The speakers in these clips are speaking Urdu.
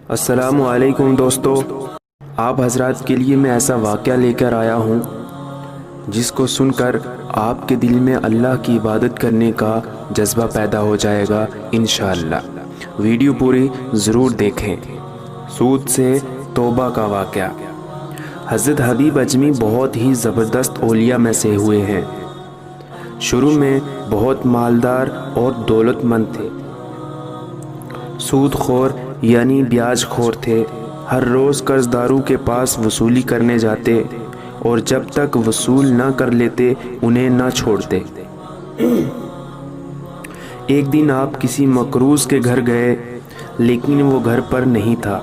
السلام علیکم دوستو، آپ حضرات کے لیے میں ایسا واقعہ لے کر آیا ہوں جس کو سن کر آپ کے دل میں اللہ کی عبادت کرنے کا جذبہ پیدا ہو جائے گا انشاءاللہ۔ ویڈیو پوری ضرور دیکھیں۔ سود سے توبہ کا واقعہ۔ حضرت حبیب اجمی بہت ہی زبردست اولیاء میں سے ہوئے ہیں۔ شروع میں بہت مالدار اور دولت مند تھے۔ سود خور یعنی بیاج خور تھے۔ ہر روز قرض داروں کے پاس وصولی کرنے جاتے اور جب تک وصول نہ کر لیتے انہیں نہ چھوڑتے۔ ایک دن آپ کسی مقروض کے گھر گئے لیکن وہ گھر پر نہیں تھا۔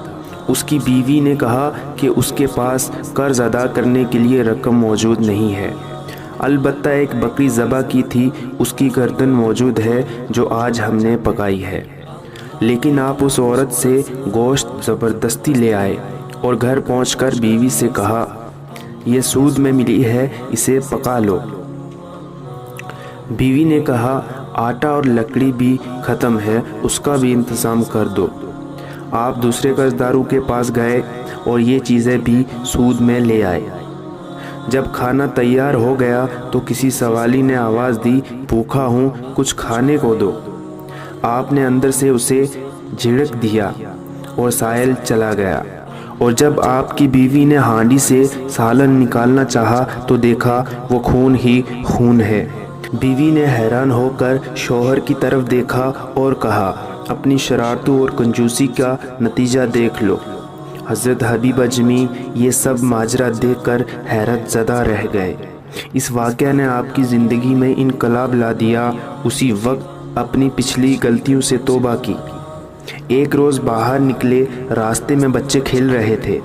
اس کی بیوی نے کہا کہ اس کے پاس قرض ادا کرنے کے لیے رقم موجود نہیں ہے، البتہ ایک بکری ذبح کی تھی، اس کی گردن موجود ہے جو آج ہم نے پکائی ہے۔ لیکن آپ اس عورت سے گوشت زبردستی لے آئے اور گھر پہنچ کر بیوی سے کہا، یہ سود میں ملی ہے، اسے پکا لو۔ بیوی نے کہا، آٹا اور لکڑی بھی ختم ہے، اس کا بھی انتظام کر دو۔ آپ دوسرے قرض داروں کے پاس گئے اور یہ چیزیں بھی سود میں لے آئے۔ جب کھانا تیار ہو گیا تو کسی سوالی نے آواز دی، بھوکا ہوں، کچھ کھانے کو دو۔ آپ نے اندر سے اسے جھڑک دیا اور سائل چلا گیا، اور جب آپ کی بیوی نے ہانڈی سے سالن نکالنا چاہا تو دیکھا وہ خون ہی خون ہے۔ بیوی نے حیران ہو کر شوہر کی طرف دیکھا اور کہا، اپنی شرارتوں اور کنجوسی کا نتیجہ دیکھ لو۔ حضرت حبیب اجمی یہ سب ماجرا دیکھ کر حیرت زدہ رہ گئے۔ اس واقعہ نے آپ کی زندگی میں انقلاب لا دیا۔ اسی وقت اپنی پچھلی غلطیوں سے توبہ کی۔ ایک روز باہر نکلے، راستے میں بچے کھیل رہے تھے۔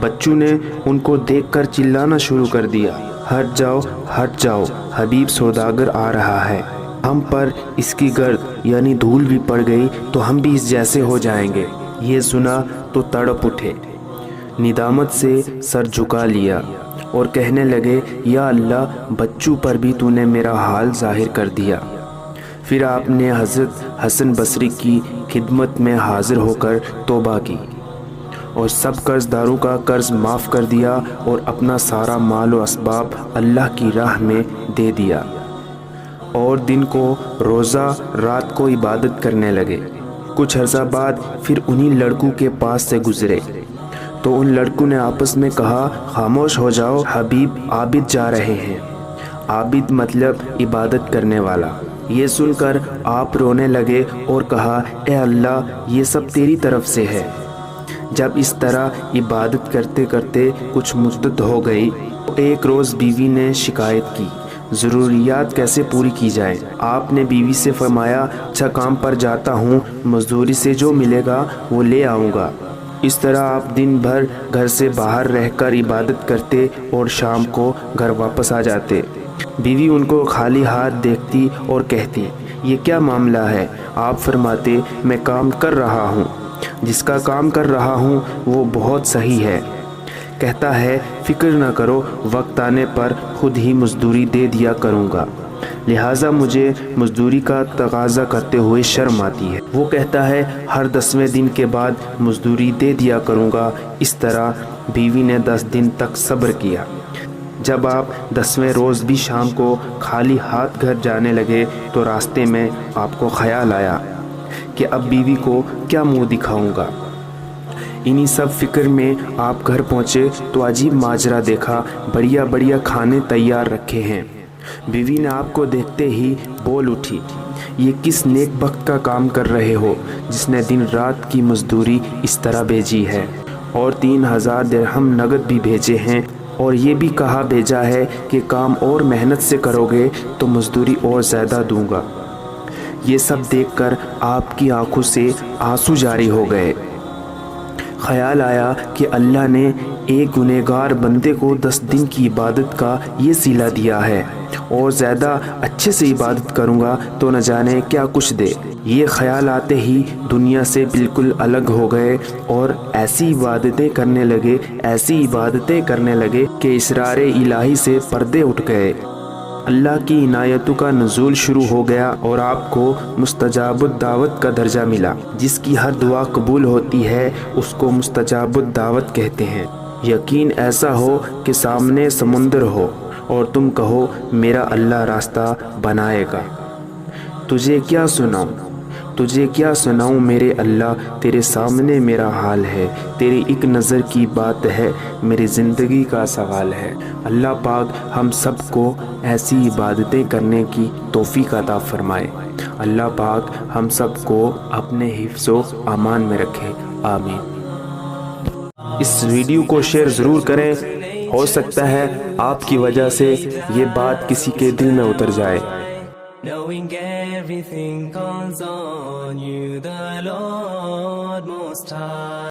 بچوں نے ان کو دیکھ کر چلانا شروع کر دیا، ہٹ جاؤ ہٹ جاؤ، حبیب سوداگر آ رہا ہے، ہم پر اس کی گرد یعنی دھول بھی پڑ گئی تو ہم بھی اس جیسے ہو جائیں گے۔ یہ سنا تو تڑپ اٹھے، ندامت سے سر جھکا لیا اور کہنے لگے، یا اللہ، بچوں پر بھی تو نے میرا حال ظاہر کر دیا۔ پھر آپ نے حضرت حسن بصری کی خدمت میں حاضر ہو کر توبہ کی اور سب قرض داروں کا قرض معاف کر دیا اور اپنا سارا مال و اسباب اللہ کی راہ میں دے دیا، اور دن کو روزہ، رات کو عبادت کرنے لگے۔ کچھ عرصہ بعد پھر انہی لڑکوں کے پاس سے گزرے تو ان لڑکوں نے آپس میں کہا، خاموش ہو جاؤ، حبیب عابد جا رہے ہیں۔ عابد مطلب عبادت کرنے والا۔ یہ سن کر آپ رونے لگے اور کہا، اے اللہ، یہ سب تیری طرف سے ہے۔ جب اس طرح عبادت کرتے کرتے کچھ مدت ہو گئی تو ایک روز بیوی نے شکایت کی، ضروریات کیسے پوری کی جائے۔ آپ نے بیوی سے فرمایا، اچھا کام پر جاتا ہوں، مزدوری سے جو ملے گا وہ لے آؤں گا۔ اس طرح آپ دن بھر گھر سے باہر رہ کر عبادت کرتے اور شام کو گھر واپس آ جاتے۔ بیوی ان کو خالی ہاتھ دیکھتی اور کہتی، یہ کیا معاملہ ہے؟ آپ فرماتے، میں کام کر رہا ہوں، جس کا کام کر رہا ہوں وہ بہت صحیح ہے۔ کہتا ہے، فکر نہ کرو، وقت آنے پر خود ہی مزدوری دے دیا کروں گا، لہٰذا مجھے مزدوری کا تقاضا کرتے ہوئے شرم آتی ہے۔ وہ کہتا ہے، ہر 10ویں دن کے بعد مزدوری دے دیا کروں گا۔ اس طرح بیوی نے 10 دن تک صبر کیا۔ جب آپ 10ویں روز بھی شام کو خالی ہاتھ گھر جانے لگے تو راستے میں آپ کو خیال آیا کہ اب بیوی کو کیا منہ دکھاؤں گا۔ انہی سب فکر میں آپ گھر پہنچے تو عجیب ماجرا دیکھا، بڑھیا بڑھیا کھانے تیار رکھے ہیں۔ بیوی نے آپ کو دیکھتے ہی بول اٹھی، یہ کس نیک بخت کا کام کر رہے ہو جس نے دن رات کی مزدوری اس طرح بھیجی ہے، اور 3000 درہم نقد بھی بھیجے ہیں، اور یہ بھی کہا بھیجا ہے کہ کام اور محنت سے کرو گے تو مزدوری اور زیادہ دوں گا۔ یہ سب دیکھ کر آپ کی آنکھوں سے آنسو جاری ہو گئے۔ خیال آیا کہ اللہ نے ایک گنہگار بندے کو 10 دن کی عبادت کا یہ صلہ دیا ہے، اور زیادہ اچھے سے عبادت کروں گا تو نہ جانے کیا کچھ دے۔ یہ خیال آتے ہی دنیا سے بالکل الگ ہو گئے اور ایسی عبادتیں کرنے لگے کہ اسرار الہی سے پردے اٹھ گئے۔ اللہ کی عنایتوں کا نزول شروع ہو گیا اور آپ کو مستجاب الدعوت کا درجہ ملا۔ جس کی ہر دعا قبول ہوتی ہے اس کو مستجاب الدعوت کہتے ہیں۔ یقین ایسا ہو کہ سامنے سمندر ہو اور تم کہو میرا اللہ راستہ بنائے گا۔ تجھے کیا سناؤں میرے اللہ، تیرے سامنے میرا حال ہے، تیری ایک نظر کی بات ہے، میری زندگی کا سوال ہے۔ اللہ پاک ہم سب کو ایسی عبادتیں کرنے کی توفیق عطا فرمائے۔ اللہ پاک ہم سب کو اپنے حفظ و امان میں رکھے، آمین۔ اس ویڈیو کو شیئر ضرور کریں، ہو سکتا ہے آپ کی وجہ سے یہ بات کسی کے دل میں اتر جائے۔ Knowing everything calls on you, the Lord Most High.